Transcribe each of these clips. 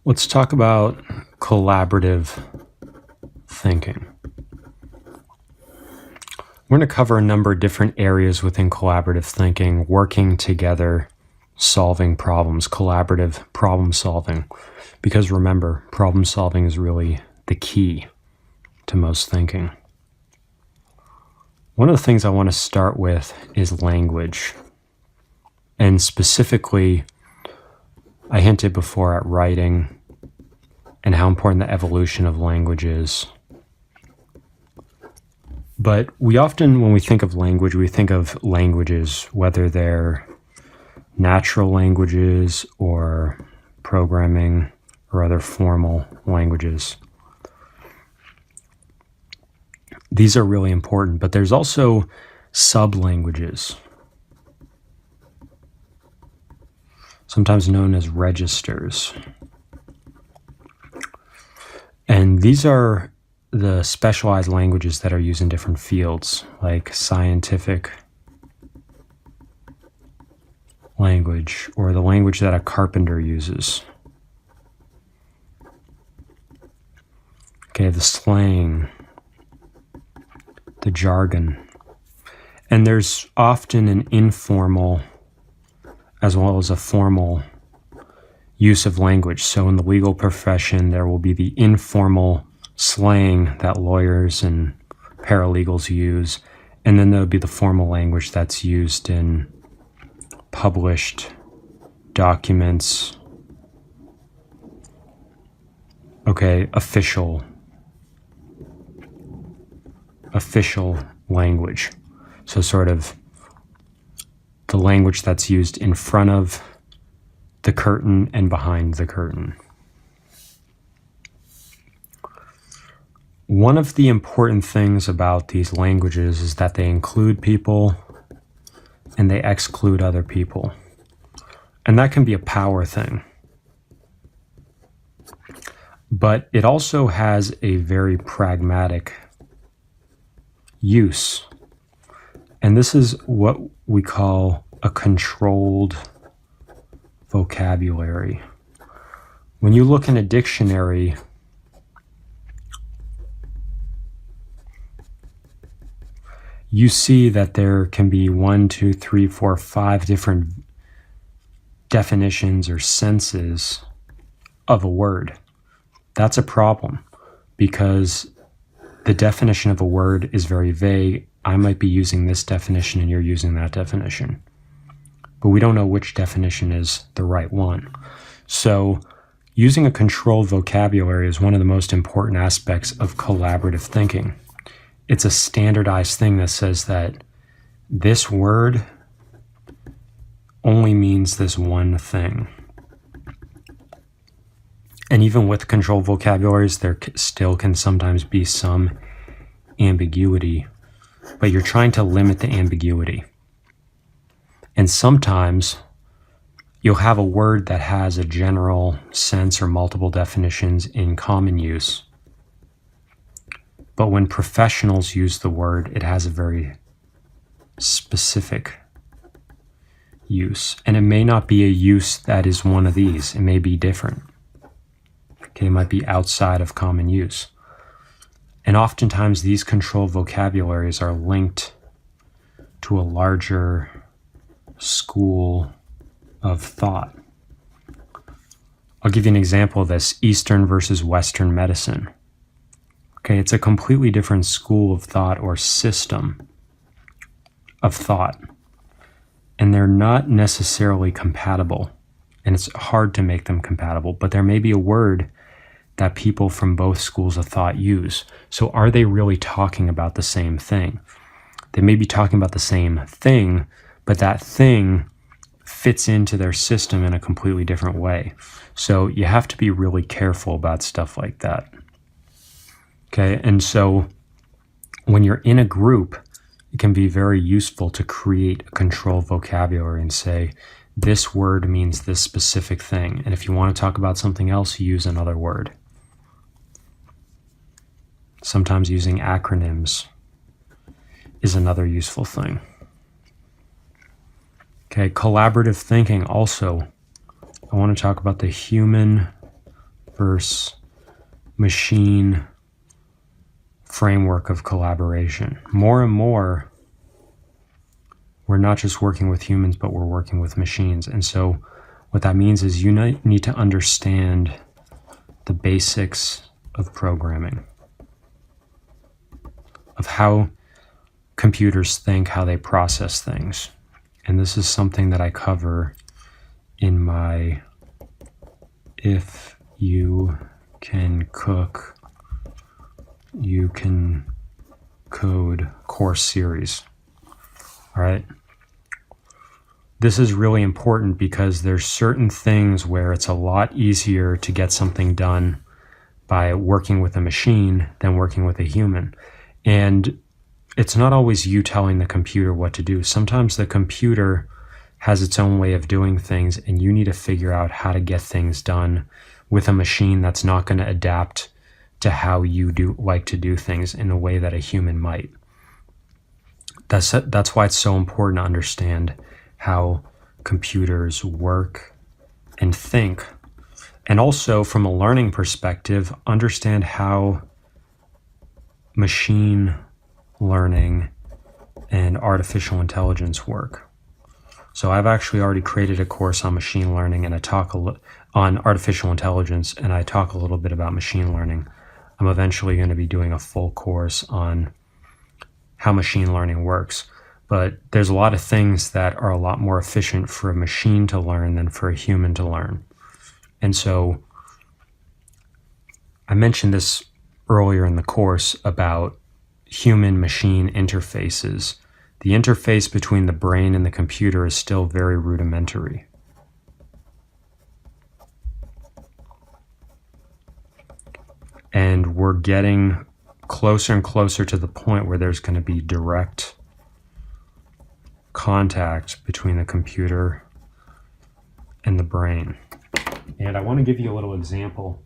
Let's talk about collaborative thinking. We're going to cover a number of different areas within collaborative thinking, working together, solving problems, collaborative problem solving. Because remember, problem solving is really the key to most thinking. One of the things I want to start with is language. And specifically, I hinted before at writing and how important the evolution of language is. But we often, when we think of language, we think of languages, whether they're natural languages or programming or other formal languages. These are really important, but there's also sub-languages, sometimes known as registers. And these are the specialized languages that are used in different fields, like scientific language, or the language that a carpenter uses. Okay, the slang, the jargon. And there's often an informal as well as a formal use of language. So in the legal profession, there will be the informal slang that lawyers and paralegals use, and then there'll be the formal language that's used in published documents. Okay, official language. So sort of the language that's used in front of the curtain and behind the curtain. One of the important things about these languages is that they include people and they exclude other people. And that can be a power thing. But it also has a very pragmatic use. And this is what we call a controlled vocabulary. When you look in a dictionary, you see that there can be 1, 2, 3, 4, 5 different definitions or senses of a word. That's a problem because the definition of a word is very vague. I might be using this definition and you're using that definition, but we don't know which definition is the right one. So using a controlled vocabulary is one of the most important aspects of collaborative thinking. It's a standardized thing that says that this word only means this one thing. And even with controlled vocabularies, there still can sometimes be some ambiguity, but you're trying to limit the ambiguity. And sometimes you'll have a word that has a general sense or multiple definitions in common use. But when professionals use the word, it has a very specific use. And it may not be a use that is one of these. It may be different. Okay, it might be outside of common use. And oftentimes these controlled vocabularies are linked to a larger school of thought. I'll give you an example of this: Eastern versus Western medicine. Okay, it's a completely different school of thought or system of thought. And they're not necessarily compatible. And it's hard to make them compatible, but there may be a word that people from both schools of thought use. So are they really talking about the same thing? They may be talking about the same thing, but that thing fits into their system in a completely different way. So you have to be really careful about stuff like that. Okay, and so when you're in a group, it can be very useful to create a controlled vocabulary and say, this word means this specific thing. And if you want to talk about something else, you use another word. Sometimes using acronyms is another useful thing. Okay, collaborative thinking also. I want to talk about the human versus machine framework of collaboration. More and more, we're not just working with humans, but we're working with machines. And so what that means is you need to understand the basics of programming, of how computers think, how they process things. And this is something that I cover in my If You Can Cook, You Can Code course series. All right. This is really important because there's certain things where it's a lot easier to get something done by working with a machine than working with a human. And it's not always you telling the computer what to do. Sometimes the computer has its own way of doing things, and you need to figure out how to get things done with a machine that's not going to adapt to how you like to do things in a way that a human might. That's why it's so important to understand how computers work and think. And also, from a learning perspective, understand how machine learning and artificial intelligence work. So I've actually already created a course on machine learning, and I talk on artificial intelligence, and I talk a little bit about machine learning. I'm eventually going to be doing a full course on how machine learning works. But there's a lot of things that are a lot more efficient for a machine to learn than for a human to learn. And so I mentioned this earlier in the course about human-machine interfaces. The interface between the brain and the computer is still very rudimentary. And we're getting closer and closer to the point where there's going to be direct contact between the computer and the brain. And I want to give you a little example.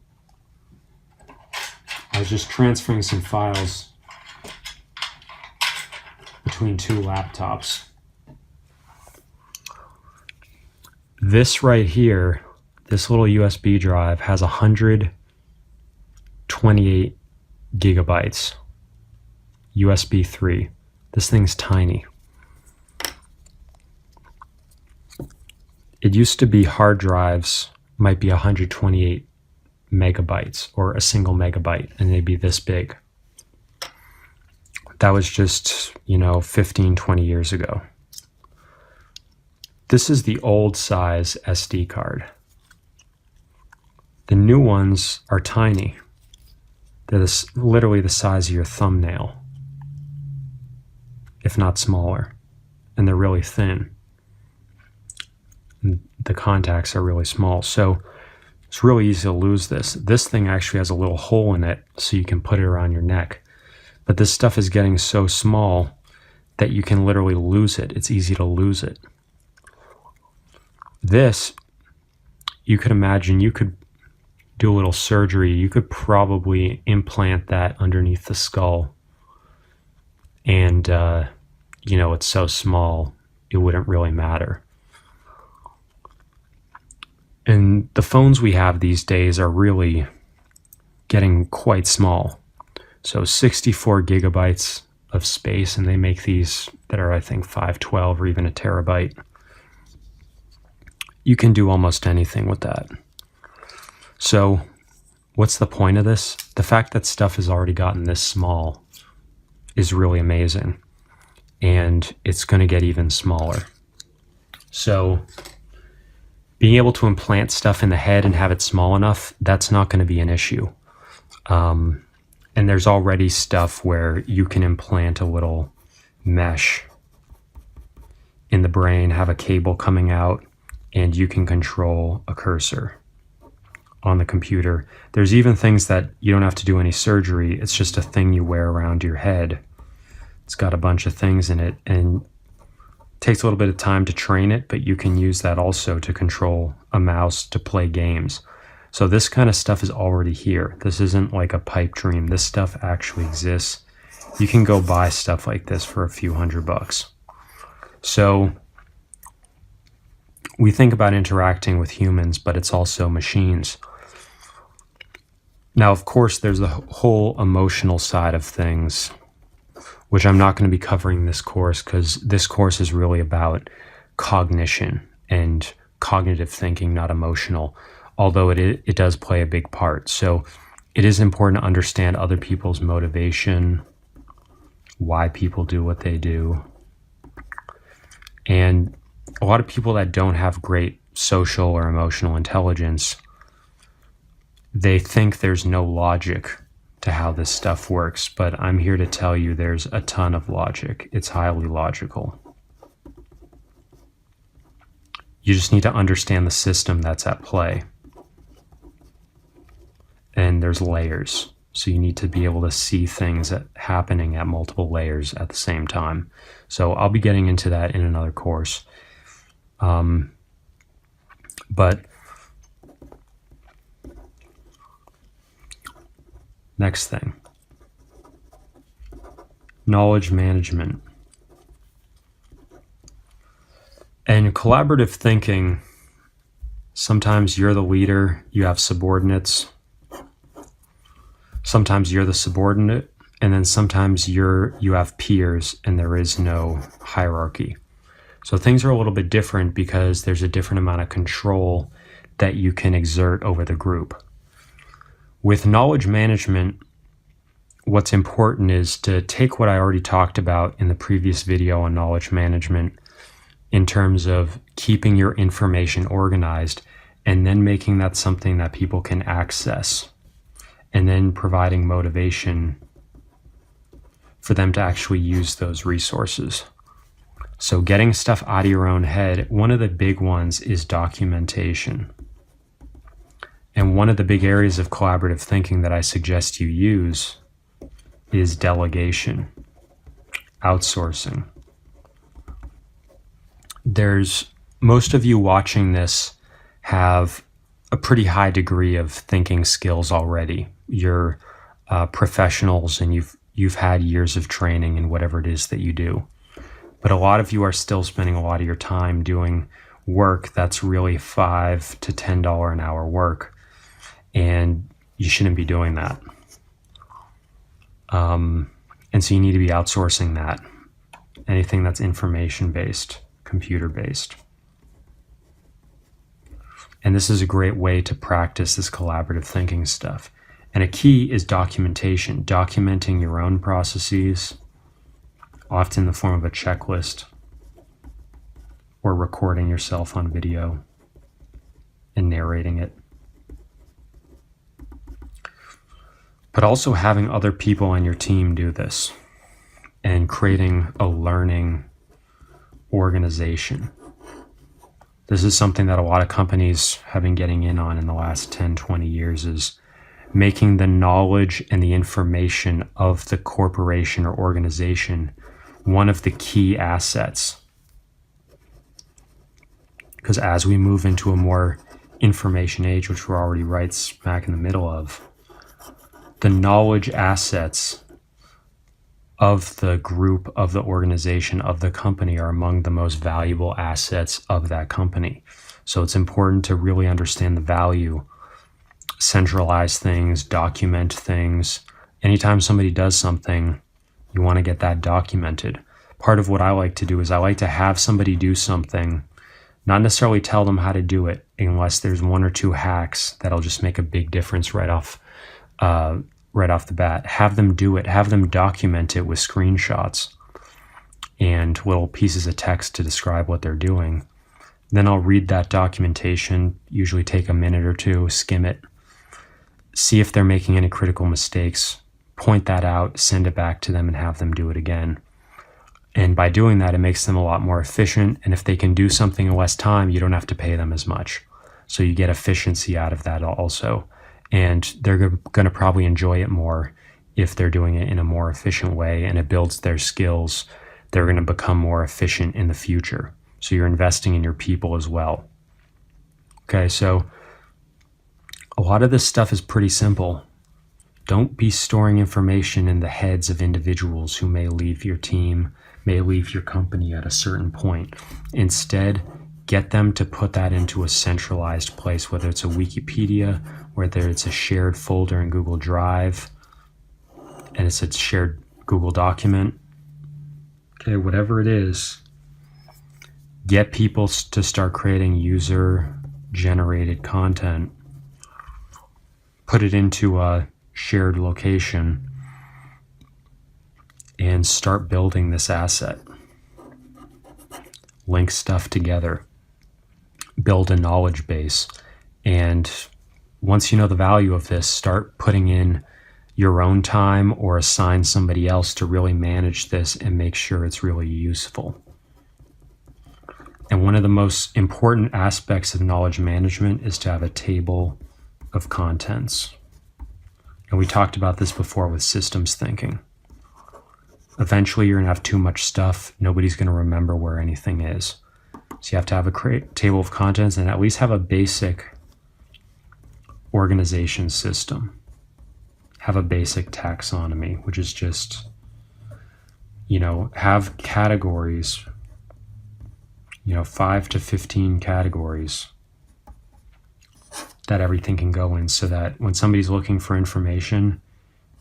I was just transferring some files between two laptops. This right here, this little USB drive has 128 gigabytes, USB 3. This thing's tiny. It used to be hard drives might be 128 megabytes or a single megabyte, and they'd be this big. That was just, 15, 20 years ago. This is the old size SD card. The new ones are tiny. They're literally the size of your thumbnail, if not smaller, and they're really thin. And the contacts are really small, so it's really easy to lose this. This thing actually has a little hole in it, so you can put it around your neck. But this stuff is getting so small that you can literally lose it. It's easy to lose it. This, you could imagine, you could do a little surgery. You could probably implant that underneath the skull. And, it's so small, it wouldn't really matter. And the phones we have these days are really getting quite small. So 64 gigabytes of space, and they make these that are, I think, 512 or even a terabyte. You can do almost anything with that. So what's the point of this? The fact that stuff has already gotten this small is really amazing. And it's going to get even smaller. So being able to implant stuff in the head and have it small enough, that's not going to be an issue. And there's already stuff where you can implant a little mesh in the brain, have a cable coming out, and you can control a cursor on the computer. There's even things that you don't have to do any surgery. It's just a thing you wear around your head. It's got a bunch of things in it, and it takes a little bit of time to train it, but you can use that also to control a mouse to play games. So this kind of stuff is already here. This isn't like a pipe dream. This stuff actually exists. You can go buy stuff like this for a few $100. So we think about interacting with humans, but it's also machines. Now, of course, there's the whole emotional side of things, which I'm not going to be covering in this course because this course is really about cognition and cognitive thinking, not emotional, although it does play a big part. So it is important to understand other people's motivation, why people do what they do. And a lot of people that don't have great social or emotional intelligence, they think there's no logic to how this stuff works, but I'm here to tell you there's a ton of logic. It's highly logical. You just need to understand the system that's at play. And there's layers. So you need to be able to see things happening at multiple layers at the same time. So I'll be getting into that in another course. But next thing, knowledge management. And collaborative thinking, sometimes you're the leader, you have subordinates. Sometimes you're the subordinate, and then sometimes you have peers and there is no hierarchy. So things are a little bit different because there's a different amount of control that you can exert over the group. With knowledge management, what's important is to take what I already talked about in the previous video on knowledge management in terms of keeping your information organized and then making that something that people can access, and then providing motivation for them to actually use those resources. So getting stuff out of your own head, one of the big ones is documentation. And one of the big areas of collaborative thinking that I suggest you use is delegation, outsourcing. Most of you watching this have a pretty high degree of thinking skills already. You're professionals and you've had years of training in whatever it is that you do. But a lot of you are still spending a lot of your time doing work that's really $5 to $10 an hour work, and you shouldn't be doing that. And so you need to be outsourcing that. Anything that's information-based, computer-based. And this is a great way to practice this collaborative thinking stuff. And a key is documentation, documenting your own processes, often in the form of a checklist, or recording yourself on video and narrating it. But also having other people on your team do this and creating a learning organization. This is something that a lot of companies have been getting in on in the last 10, 20 years, is making the knowledge and the information of the corporation or organization one of the key assets. Because as we move into a more information age, which we're already right smack in the middle of, the knowledge assets of the group, of the organization, of the company are among the most valuable assets of that company. So it's important to really understand the value, centralize things, document things. Anytime somebody does something, you want to get that documented. Part of what I like to do is I like to have somebody do something, not necessarily tell them how to do it unless there's one or two hacks that'll just make a big difference right off the bat. Have them do it, have them document it with screenshots and little pieces of text to describe what they're doing. Then I'll read that documentation, usually take a minute or two, skim it, see if they're making any critical mistakes, point that out, send it back to them and have them do it again. And by doing that, it makes them a lot more efficient. And if they can do something in less time, you don't have to pay them as much. So you get efficiency out of that also. And they're going to probably enjoy it more if they're doing it in a more efficient way, and it builds their skills. They're going to become more efficient in the future. So you're investing in your people as well. Okay, so a lot of this stuff is pretty simple. Don't be storing information in the heads of individuals who may leave your team, may leave your company at a certain point. Instead, get them to put that into a centralized place, whether it's a Wikipedia, whether it's a shared folder in Google Drive, and it's a shared Google document. Okay, whatever it is, get people to start creating user-generated content, put it into a shared location, and start building this asset. Link stuff together, build a knowledge base, and once you know the value of this, start putting in your own time or assign somebody else to really manage this and make sure it's really useful. And one of the most important aspects of knowledge management is to have a table of contents. And we talked about this before with systems thinking. Eventually, you're going to have too much stuff. Nobody's going to remember where anything is. So you have to have a table of contents and at least have a basic organization system. Have a basic taxonomy, which is just, have categories, 5 to 15 categories that everything can go in, so that when somebody's looking for information,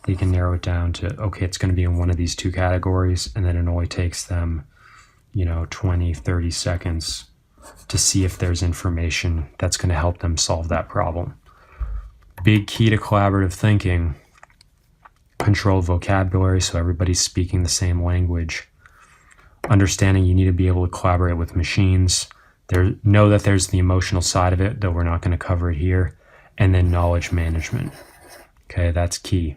they can narrow it down to, okay, it's going to be in one of these 2 categories, and then it only takes them, 20, 30 seconds to see if there's information that's going to help them solve that problem. Big key to collaborative thinking: control vocabulary so everybody's speaking the same language. Understanding you need to be able to collaborate with machines. Know that there's the emotional side of it, though we're not going to cover it here. And then knowledge management. Okay, that's key.